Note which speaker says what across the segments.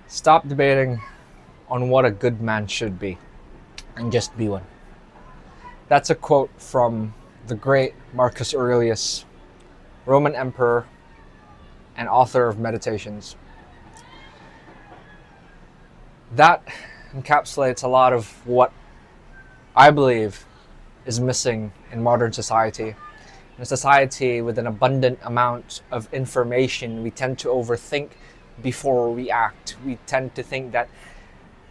Speaker 1: Stop debating on what a good man should be and just be one. That's a quote from the great Marcus Aurelius, Roman emperor and author of Meditations. That encapsulates a lot of what I believe is missing in modern society. In a society with an abundant amount of information, we tend to overthink before we act. We tend to think that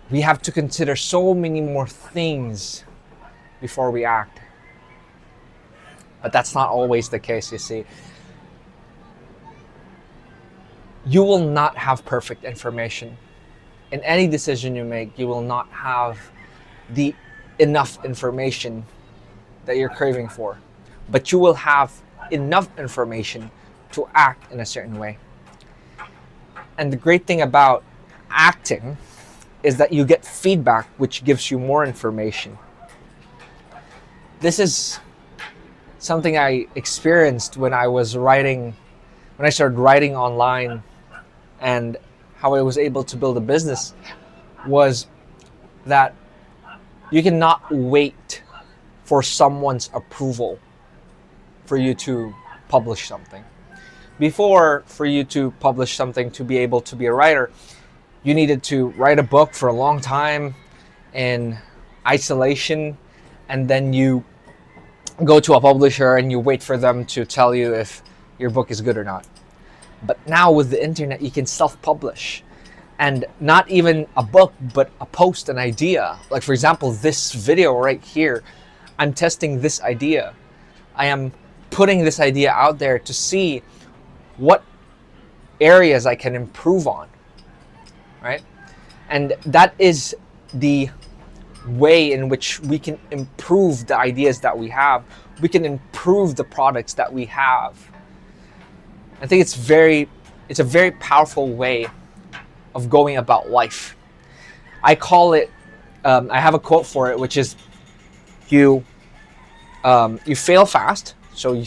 Speaker 1: we have to consider so many more things before we act. But that's not always the case, you see. You will not have perfect information. In any decision you make, you will not have the enough information that you're craving for. But you will have enough information to act in a certain way. And the great thing about acting is that you get feedback which gives you more information. This is something I experienced when I started writing online, and how I was able to build a business was that you cannot wait for someone's approval for you to publish something. Before, for you to publish something, to be able to be a writer, you needed to write a book for a long time in isolation, and then you go to a publisher and you wait for them to tell you if your book is good or not. But now with the internet, you can self-publish, and not even a book, but a post, an idea. Like, for example, this video right here, I'm testing this idea. I am putting this idea out there to see what areas I can improve on, right? And that is the way in which we can improve the ideas that we have. We can improve the products that we have. I think it's a very powerful way of going about life. I call it, I have a quote for it, which is you fail fast. So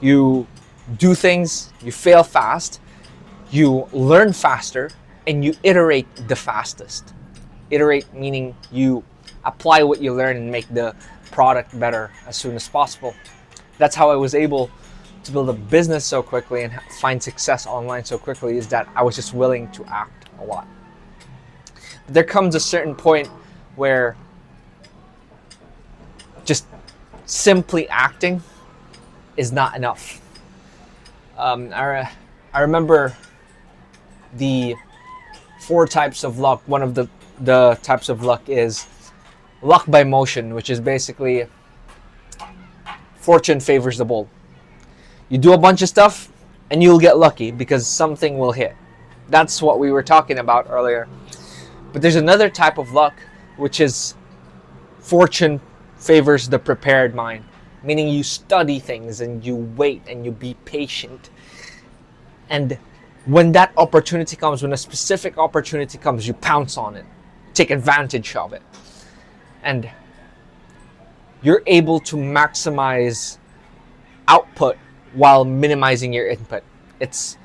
Speaker 1: you do things, you fail fast, you learn faster, and you iterate the fastest. Iterate meaning you apply what you learn and make the product better as soon as possible. That's how I was able to build a business so quickly and find success online so quickly, is that I was just willing to act a lot. But there comes a certain point where just simply acting is not enough. I remember the 4 types of luck. One of the types of luck is luck by motion, which is basically fortune favors the bold. You do a bunch of stuff and you'll get lucky because something will hit. That's what we were talking about earlier. But there's another type of luck, which is fortune favors the prepared mind, meaning you study things and you wait and you be patient. And when that opportunity comes, when a specific opportunity comes, you pounce on it, take advantage of it. And you're able to maximize output while minimizing your input. It's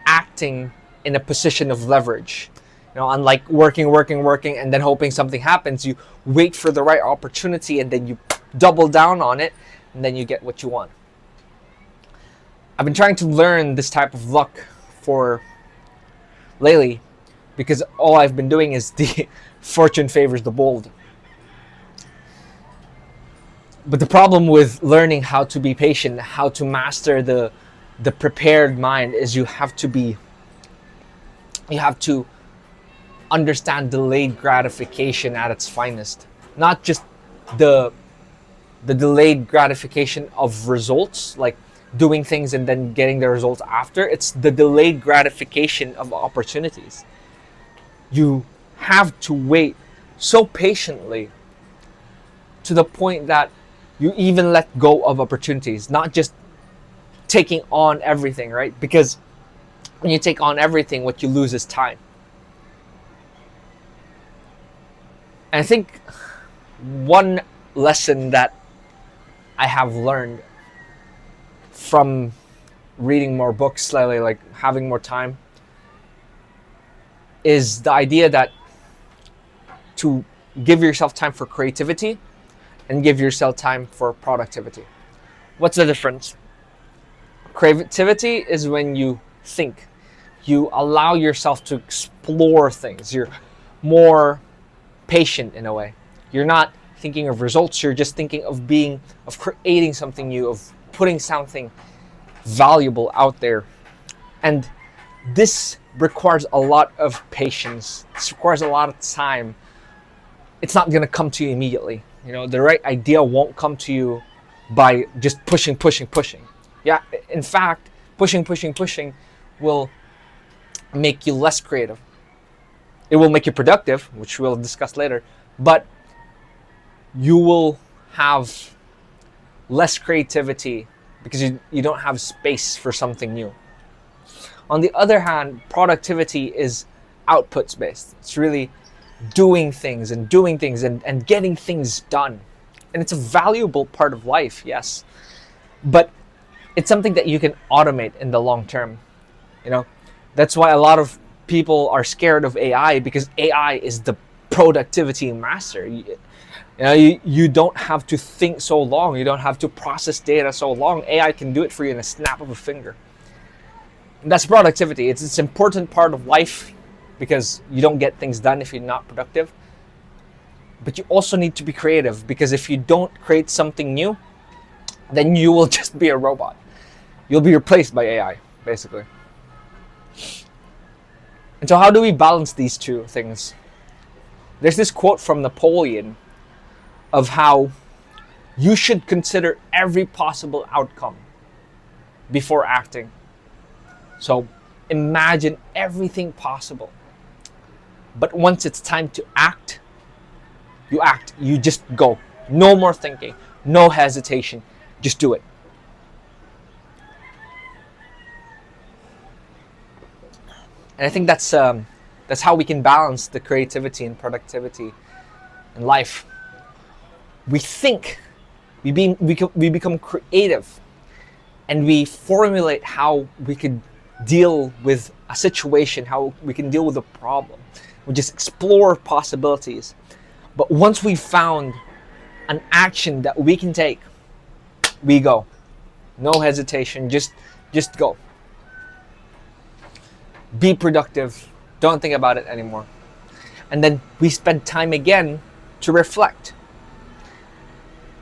Speaker 1: acting in a position of leverage. Unlike working, and then hoping something happens, you wait for the right opportunity and then you double down on it, and then you get what you want. I've been trying to learn this type of luck for lately because all I've been doing is the fortune favors the bold. But the problem with learning how to be patient, how to master the prepared mind, is you have to understand delayed gratification at its finest. Not just the delayed gratification of results, like doing things and then getting the results after. It's the delayed gratification of opportunities. You have to wait so patiently to the point that you even let go of opportunities, not just taking on everything, right? Because when you take on everything, what you lose is time. And I think one lesson that I have learned from reading more books lately, like having more time, is the idea that to give yourself time for creativity and give yourself time for productivity. What's the difference? Creativity is when you think, you allow yourself to explore things. You're more patient in a way. You're not thinking of results, you're just thinking of creating something new, of putting something valuable out there. And this requires a lot of patience. This requires a lot of time. It's not going to come to you immediately. The right idea won't come to you by just pushing. Yeah, in fact, pushing will make you less creative. It will make you productive, which we'll discuss later, but you will have less creativity because you don't have space for something new. On the other hand, productivity is outputs based. It's really doing things and getting things done. And it's a valuable part of life, yes. But it's something that you can automate in the long term. That's why a lot of people are scared of AI, because AI is the productivity master. You don't have to think so long. You don't have to process data so long. AI can do it for you in a snap of a finger. And that's productivity. It's an important part of life because you don't get things done if you're not productive. But you also need to be creative, because if you don't create something new, then you will just be a robot. You'll be replaced by AI, basically. And so how do we balance these two things? There's this quote from Napoleon of how you should consider every possible outcome before acting. So imagine everything possible. But once it's time to act, you act. You just go. No more thinking. No hesitation. Just do it. And I think that's how we can balance the creativity and productivity in life. We think, we become creative, and we formulate how we could deal with a situation, how we can deal with a problem. We just explore possibilities. But once we've found an action that we can take, we go. No hesitation, just go. Be productive. Don't think about it anymore. And then we spend time again to reflect.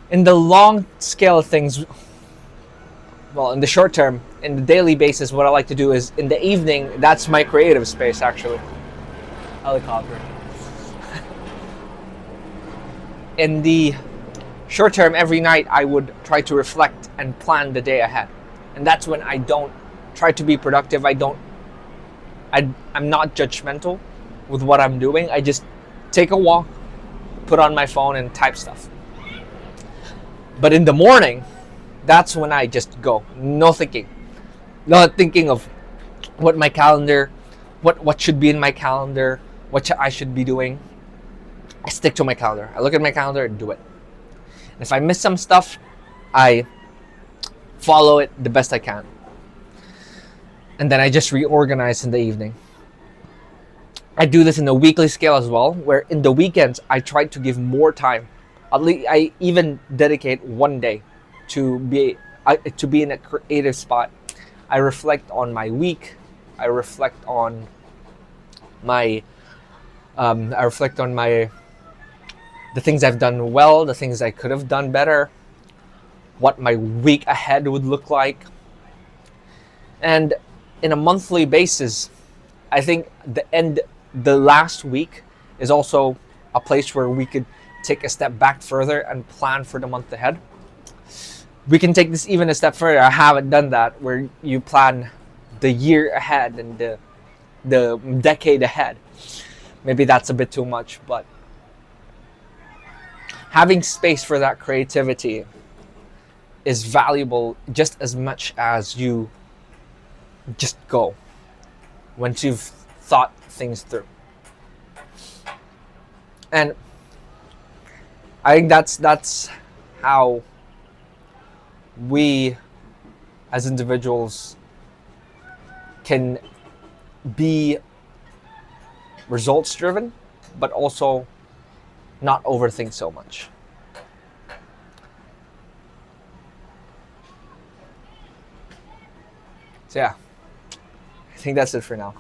Speaker 1: In the long scale of things, well, in the short term, in the daily basis, what I like to do is in the evening, that's my creative space, actually. Helicopter. In the short term, every night I would try to reflect and plan the day ahead. And that's when I don't try to be productive. I'm not judgmental with what I'm doing. I just take a walk, put on my phone and type stuff. But in the morning, that's when I just go. No thinking. Not thinking of what my calendar, what should be in my calendar, what I should be doing. I stick to my calendar. I look at my calendar and do it. And if I miss some stuff, I follow it the best I can. And then I just reorganize in the evening. I do this in a weekly scale as well, where in the weekends I try to give more time. At least I even dedicate one day to be in a creative spot. I reflect on my week. I reflect on my the things I've done well, the things I could have done better, what my week ahead would look like. And in a monthly basis, I think the last week is also a place where we could take a step back further and plan for the month ahead. We can take this even a step further. I haven't done that, where you plan the year ahead and the decade ahead. Maybe that's a bit too much, but having space for that creativity is valuable just as much as you just go once you've thought things through. And I think that's how we as individuals can be results driven, but also not overthink so much. So yeah, I think that's it for now.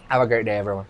Speaker 1: Have a great day, everyone.